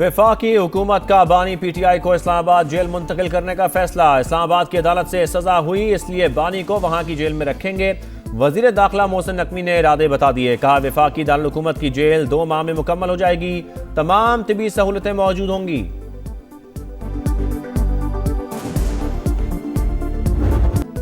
वफाकी हुकूमत का बानी पीटीआई को इस्लामाबाद जेल मुंतकिल करने का फैसला। इस्लामाबाद की अदालत से सजा हुई, इसलिए बानी को वहां की जेल में रखेंगे। वजीर दाखिला मोहसिन नकवी ने इरादे बता दिए। कहा, वफाकी दारुल हुकूमत की जेल 2 माह में मुकम्मल हो जाएगी, तमाम तिबी सहूलतें मौजूद होंगी।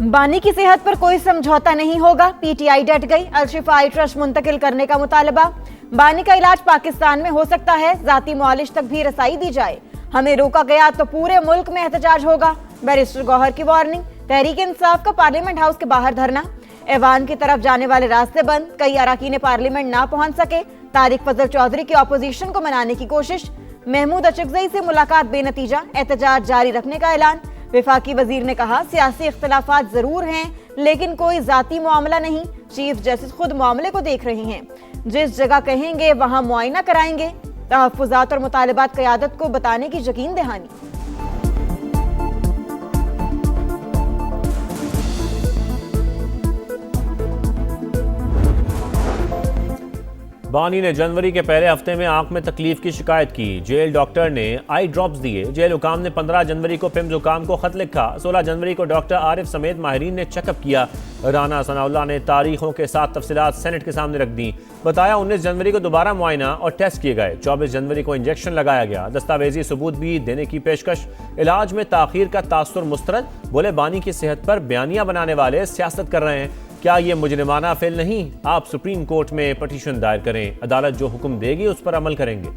बानी की सेहत पर कोई समझौता नहीं होगा, पीटीआई डट गई। अल-शिफा आई ट्रस्ट मुंतकिल करने का मुतालबा। बानी का इलाज पाकिस्तान में हो सकता है, जाती मुआलिज तक भी रसाई दी जाए। हमें रोका गया तो पूरे मुल्क में एहतजाज होगा, बैरिस्टर गौहर की वार्निंग। तहरीक इंसाफ का पार्लियामेंट हाउस के बाहर धरना। ऐवान की तरफ जाने वाले रास्ते बंद, कई अरकान पार्लियामेंट ना पहुंच सके। तारिक फजल चौधरी की अपोजिशन को मनाने की कोशिश। महमूद अचकजई से मुलाकात बेनतीजा, एहतजाज जारी रखने का ऐलान। विफाकी वजीर ने कहा, सियासी इख्तलाफात जरूर हैं लेकिन कोई जाती मामला नहीं। चीफ जस्टिस खुद मामले को देख रहे हैं, जिस जगह कहेंगे वहां मुआयना कराएंगे। तहफ्फुजात और मुतालबात क़यादत को बताने की यकीन दहानी। बानी ने जनवरी के पहले हफ्ते में आंख में तकलीफ की शिकायत की। जेल डॉक्टर ने आई ड्रॉप्स दिए। जेल हुकाम ने 15 जनवरी को पिम जुकाम को खत लिखा। 16 जनवरी को डॉक्टर आरिफ समेत माहिरीन ने चेकअप किया। राना सनाउल्लाह ने तारीखों के साथ तफसीलात सेनेट के सामने रख दी। बताया 19 जनवरी को दोबारा मुआयना और टेस्ट किए गए। 24 जनवरी को इंजेक्शन लगाया गया। दस्तावेजी सबूत भी देने की पेशकश। इलाज में ताखीर का तासुर मुस्तरद। बोले, बानी की सेहत पर बयानियां बनाने वाले सियासत कर रहे हैं। क्या ये मुजरिमाना फेल नहीं? आप सुप्रीम कोर्ट में पटिशन दायर करें, अदालत जो हुक्म देगी उस पर अमल करेंगे।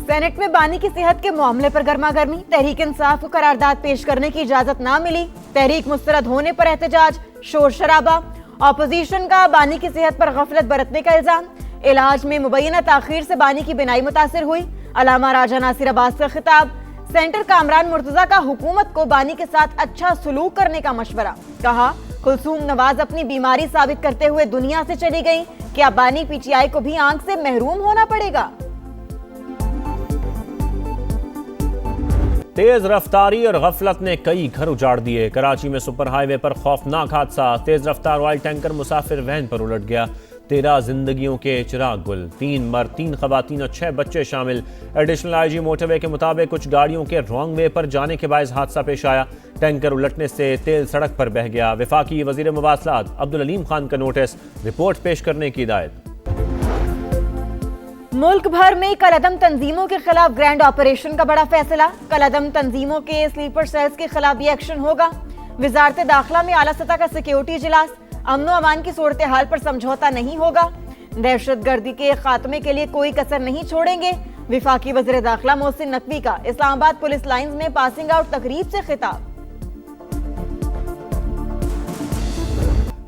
सेनेट में बानी की सेहत के मामले पर गर्मा गर्मी। तहरीक इंसाफ को करारदाद पेश करने की इजाजत ना मिली। तहरीक मुस्तरद होने पर एहतजाज, शोर शराबा। अपोजिशन का बानी की सेहत पर गफलत बरतने का इल्जाम। इलाज में मुबैना ताखीर से बानी की बिनाई मुतासिर हुई। अलामा राजा नासिर अब्बास का खिताब। सेंटर कामरान मुर्तजा का हुकूमत को बानी के साथ अच्छा सलूक करने का मशवरा। कहा, कुलसूम नवाज अपनी बीमारी साबित करते हुए दुनिया से चली गई। क्या बानी पीटीआई को भी आंख से महरूम होना पड़ेगा? तेज रफ्तारी और गफलत ने कई घर उजाड़ दिए। कराची में सुपर हाईवे पर खौफनाक हादसा। तेज रफ्तार ऑयल टैंकर मुसाफिर वैन पर उलट गया। 13 जिंदगियों के चिराग गुल। 3 मर्द, 3 खवातीन और 6 बच्चे शामिल। एडिशनल आईजी मोटरवे के मुताबिक कुछ गाड़ियों के रॉन्ग वे पर जाने के बायस हादसा पेश आया। टैंकर उलटने से तेल सड़क पर बह गया। वफाकी वजीर मुवासलात अब्दुल अलीम खान का नोटिस, रिपोर्ट पेश करने की हिदायत। मुल्क भर में कलअदम तंजीमों के खिलाफ ग्रैंड ऑपरेशन का बड़ा फैसला। कलअदम तंजीमों के स्लीपर सेल्स के खिलाफ भी एक्शन होगा। वजारत दाखिला में आला सतह का सिक्योरिटी इजलास। अमन अमान की सूरत हाल पर समझौता नहीं होगा। दहशतगर्दी के खात्मे के लिए कोई कसर नहीं छोड़ेंगे। विफाकी वज़ीर दाखिला मोहसिन नकवी का इस्लामाबाद पुलिस लाइंस में पासिंग आउट तकरीब से खिताब।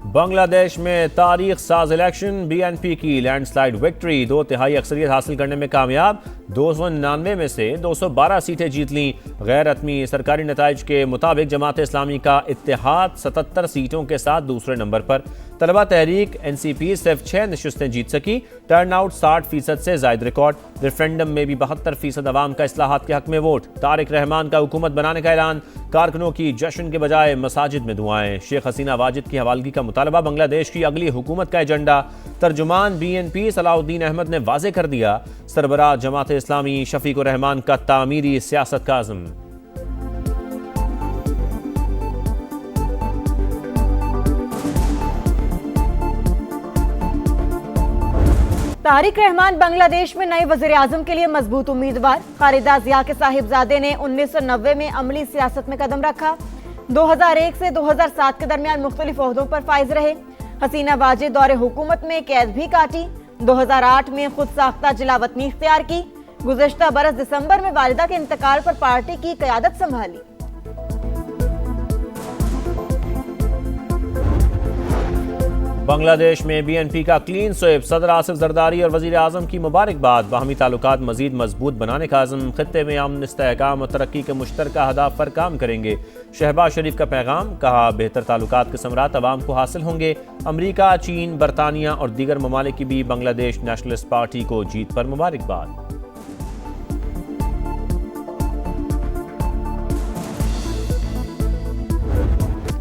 बांग्लादेश में तारीख साज इलेक्शन। बीएनपी की लैंडस्लाइड विक्ट्री। 2/3 अक्सरियत हासिल करने में कामयाब। 299 में से 212 सीटें जीत लीं। गैर हतमी सरकारी नताइज के मुताबिक जमात इस्लामी का इत्तेहाद 77 सीटों के साथ दूसरे नंबर पर। तलबा तहरीक एनसीपी सिर्फ 6 नशिस्तें जीत सकी। टर्न आउट 60% से जायद रिकॉर्ड। रेफरेंडम में भी 72% अवाम का इस्लाहात के हक में वोट। तारिक रहमान का हुकूमत बनाने का ऐलान। कारकुनों की जश्न के बजाय मसाजिद में दुआएं। शेख हसीना वाजिद की हवालगी का मुतालबा बांग्लादेश की अगली हुकूमत का एजेंडा। तर्जुमान बीएनपी सलाउद्दीन अहमद ने वाजे कर दिया। सरबराह जमात इस्लामी शफीक रहमान का तामीरी सियासत का अज़्म। तारिक रहमान बांग्लादेश में नए वज़ीर आज़म के लिए मजबूत उम्मीदवार। खालिदा जिया के साहिबजादे ने 1990 में अमली सियासत में कदम रखा। 2001 से 2007 के दरमियान मुख्तलिफ ओहदों पर फाइज रहे। हसीना वाजिद दौरे हुकूमत में कैद भी काटी। 2008 में खुद साख्ता जिला वतनी इख्तियार की। गुज़श्ता बरस दिसंबर में वालिदा के इंतकाल पर पार्टी की क़यादत संभाली। बांग्लादेश में बीएनपी का क्लीन स्वीप। सदर आसिफ जरदारी और वजीर आजम की मुबारकबाद। बाहमी ताल्लुकात मजीद मजबूत बनाने का आज़म। खित्ते में अमन, इस्तेहकाम और तरक्की के मुश्तरका अहदाफ पर काम करेंगे। शहबाज शरीफ का पैगाम। कहा, बेहतर ताल्लुकात के समरात अवाम को हासिल होंगे। अमरीका, चीन, बरतानिया और दीगर ममालिक की भी बांग्लादेश नेशनलिस्ट पार्टी को जीत पर मुबारकबाद।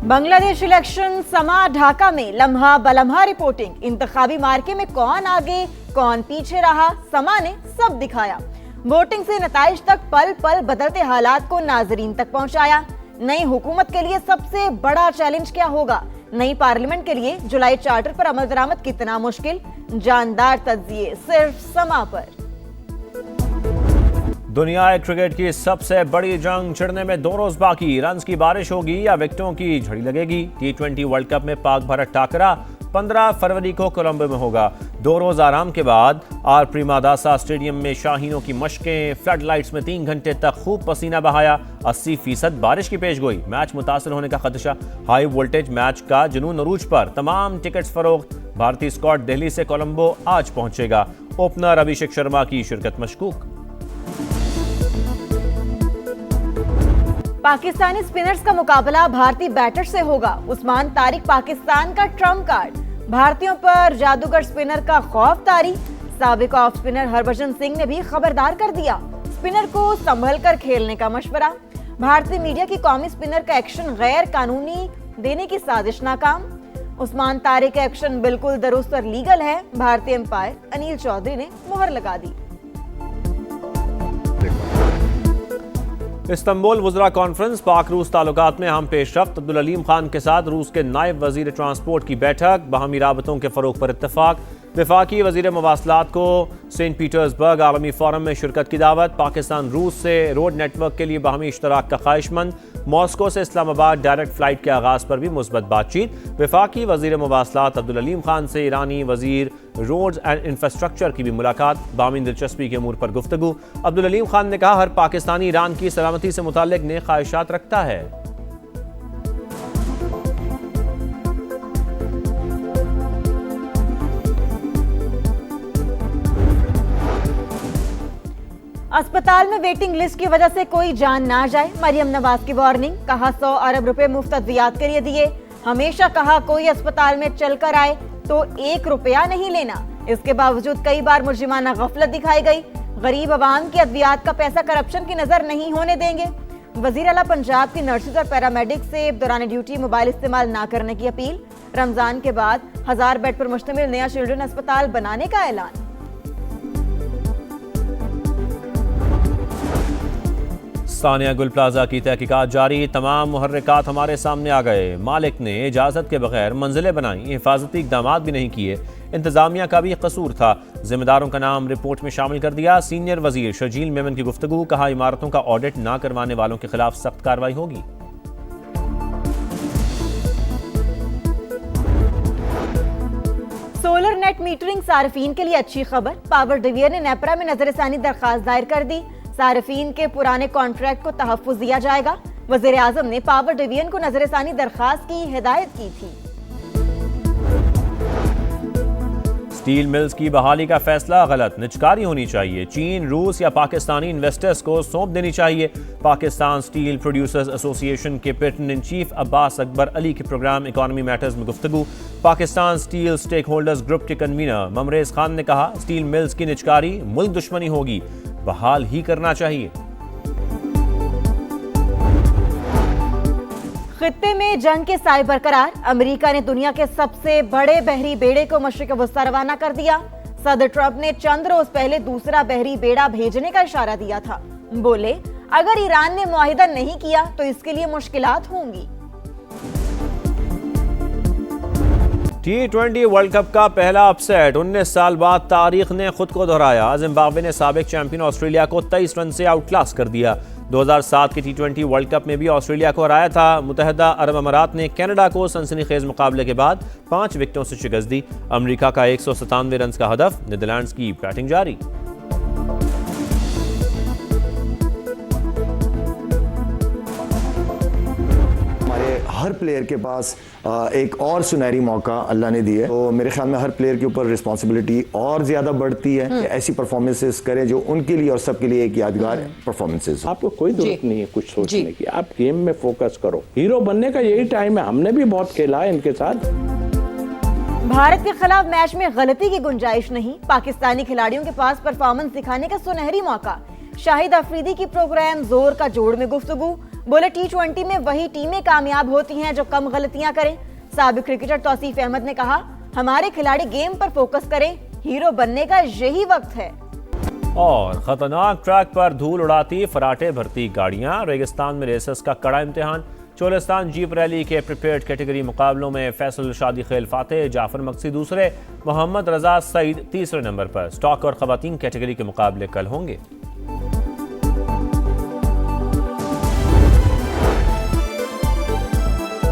बांग्लादेश इलेक्शन समा ढाका में लम्हा बलम्हा रिपोर्टिंग। इंतखाबी मार्के में कौन आगे कौन पीछे रहा, समा ने सब दिखाया। वोटिंग से नताइज तक पल पल बदलते हालात को नाजरीन तक पहुंचाया। नई हुकूमत के लिए सबसे बड़ा चैलेंज क्या होगा, नई पार्लियामेंट के लिए जुलाई चार्टर पर अमल दरामद कितना मुश्किल, जानदार तज्जिए सिर्फ समा पर। दुनिया क्रिकेट की सबसे बड़ी जंग छिड़ने में 2 रोज बाकी। रन्स की बारिश होगी या विकेटों की झड़ी लगेगी। T20 वर्ल्ड कप में पाक भारत टाकरा 15 फरवरी को कोलंबो में होगा। 2 रोज आराम के बाद आर प्रेमदासा स्टेडियम में शाहीनों की मशकें, फ्लड लाइट्स में 3 घंटे तक खूब पसीना बहाया। 80% बारिश की पेशगोई, मैच मुतासर होने का खदशा। हाई वोल्टेज मैच का जुनून अरूज पर, तमाम टिकट्स फरोख्त। भारतीय स्क्वाड दिल्ली से कोलंबो आज पहुंचेगा। ओपनर अभिषेक शर्मा की शिरकत मशकूक। पाकिस्तानी स्पिनर्स का मुकाबला भारतीय बैटर्स से होगा। उस्मान तारिक पाकिस्तान का ट्रम्प कार्ड, भारतीयों पर जादूगर स्पिनर का खौफ तारी। साबिक ऑफ स्पिनर हरभजन सिंह ने भी खबरदार कर दिया, स्पिनर को संभल कर खेलने का मशवरा। भारतीय मीडिया की कौमी स्पिनर का एक्शन गैर कानूनी देने की साजिश नाकाम। उस्मान तारिक का एक्शन बिल्कुल दुरुस्त और लीगल है, भारतीय एम्पायर अनिल चौधरी ने मुहर लगा दी। इस्तांबुल वुज़रा कॉन्फ्रेंस, पाक रूस ताल्लुकात में अहम पेशरफ्त। अब्दुल अलीम खान के साथ रूस के नायब वजीर ट्रांसपोर्ट की बैठक, बाहमी राबतों के फरोग पर इत्तफाक। वफाकी वजीर मवासलात को सेंट पीटर्सबर्ग आलमी फोरम में शिरकत की दावत। पाकिस्तान रूस से रोड नेटवर्क के लिए बाहमी इश्तराक का ख्वाहिशमंद। मॉस्को से इस्लामाबाद डायरेक्ट फ्लाइट के आगाज पर भी मुस्बत बातचीत। वफाकी वजीर मवासलात अब्दुल अलीम खान से ईरानी वजीर रोड्स एंड इंफ्रास्ट्रक्चर की भी मुलाकात, बाहमी दिलचस्पी के अमूर पर गुफ्तगू। अब्दुल अलीम खान ने कहा, हर पाकिस्तानी ईरान की सलामती से मुताल्लिक नेक ख्वाहिशात रखता है। अस्पताल में वेटिंग लिस्ट की वजह से कोई जान ना जाए, मरियम नवाज की वार्निंग। कहा 100 अरब रुपए मुफ्त अद्वियात के लिए दिए। हमेशा कहा कोई अस्पताल में चलकर आए तो 1 रुपया नहीं लेना। इसके बावजूद कई बार मुर्जिमाना गफलत दिखाई गई। गरीब आवाम की अद्वियात का पैसा करप्शन की नजर नहीं होने देंगे। वजीर आला पंजाब की नर्सेज और पैरामेडिक से दौरान ड्यूटी मोबाइल इस्तेमाल ना करने की अपील। रमजान के बाद 1000 बेड पर मुश्तमिल नया चिल्ड्रन अस्पताल बनाने का ऐलान। सानिया गुल प्लाजा की तहकीकात जारी, तमाम मुहर्रिकात हमारे सामने आ गए। मालिक ने इजाज़त के बगैर मंजिलें बनाई, हिफाजती इक़दामात भी नहीं किए। इंतजामिया का भी कसूर था, जिम्मेदारों का नाम रिपोर्ट में शामिल कर दिया। सीनियर वजीर शर्जील मेमन की गुफ्तगू, कहा इमारतों का ऑडिट ना करवाने वालों के खिलाफ सख्त कार्रवाई होगी। सोलर नेट मीटरिंग सार्फिन के लिए अच्छी खबर। पावर डिवीजन ने नेपरा में नजरसानी दरखास्त दायर कर दी। सार्फिन के पुराने कॉन्ट्रैक्ट को तहफ्फुज़ दिया जाएगा। वज़ीर आज़म ने पावर डिवीजन को नजरसानी दरखास्त की हिदायत की थी। स्टील मिल्स की बहाली का फैसला गलत, निचकारी होनी चाहिए। चीन, रूस या पाकिस्तानी इन्वेस्टर्स को सौंप देनी चाहिए। पाकिस्तान स्टील प्रोड्यूसर्स एसोसिएशन के president in chief Abbas Akbar Ali के प्रोग्राम इकॉनमी मैटर्स में गुफ्तगू। Pakistan steel stake holders group के कन्वीनर ममरेज खान ने कहा, स्टील मिल्स की निचकारी मुल्क दुश्मनी होगी, बहाल ही करना चाहिए। खित्ते में जंग के साए बरकरार। अमेरिका ने दुनिया के सबसे बड़े बहरी बेड़े को मशरिक वस्ता रवाना कर दिया। सदर ट्रंप ने चंद रोज पहले दूसरा बहरी बेड़ा भेजने का इशारा दिया था। बोले, अगर ईरान ने मुआहिदा नहीं किया तो इसके लिए मुश्किलात होंगी। T20 वर्ल्ड कप का पहला अपसेट, 19 साल बाद तारीख ने खुद को दोहराया। जिम्बाब्वे ने साबिक चैंपियन ऑस्ट्रेलिया को 23 रन से आउटक्लास कर दिया। 2007 के T20 वर्ल्ड कप में भी ऑस्ट्रेलिया को हराया था। मुत्तहिदा अरब अमारात ने कनाडा को सनसनीखेज मुकाबले के बाद 5 विकेटों से शिकस्त दी। अमेरिका का 197 रन का हदफ। नीदरलैंड्स की बैटिंग जारी। हर प्लेयर के पास एक और सुनहरी मौका अल्लाह ने दिया है, तो मेरे ख्याल में हर प्लेयर के ऊपर रिस्पॉन्सिबिलिटी और ज्यादा बढ़ती है कि ऐसी परफॉर्मेंसेस करें जो उनके लिए और सबके लिए एक यादगार परफॉर्मेंसेस। आपको कोई जरूरत नहीं है कुछ सोचने की, आप गेम में फोकस करो। हीरो बनने का यही टाइम है, हमने भी बहुत खेला है इनके साथ। भारत के खिलाफ मैच में गलती की गुंजाइश नहीं। पाकिस्तानी खिलाड़ियों के पास परफॉर्मेंस दिखाने का सुनहरी मौका। शाहिद अफरीदी की प्रोग्राम जोर का जोड़ में गुफ्तगू। बोले T20 में वही टीमें कामयाब होती हैं जो कम गलतियां करें। साबिक क्रिकेटर तौसीफ अहमद ने कहा, हमारे खिलाड़ी गेम पर फोकस करें, हीरो बनने का यही वक्त है। और खतरनाक ट्रैक पर धूल उड़ाती फराटे भरती गाड़ियां, रेगिस्तान में रेसर्स का कड़ा इम्तिहान। चोलिस्तान जीप रैली के प्रिपेयर्ड कैटेगरी मुकाबलों में फैसल शादी खेल फातेह, जाफर मक्सी दूसरे, मोहम्मद रजा सईद तीसरे नंबर पर। स्टॉक और खवातीन कैटेगरी के मुकाबले कल होंगे।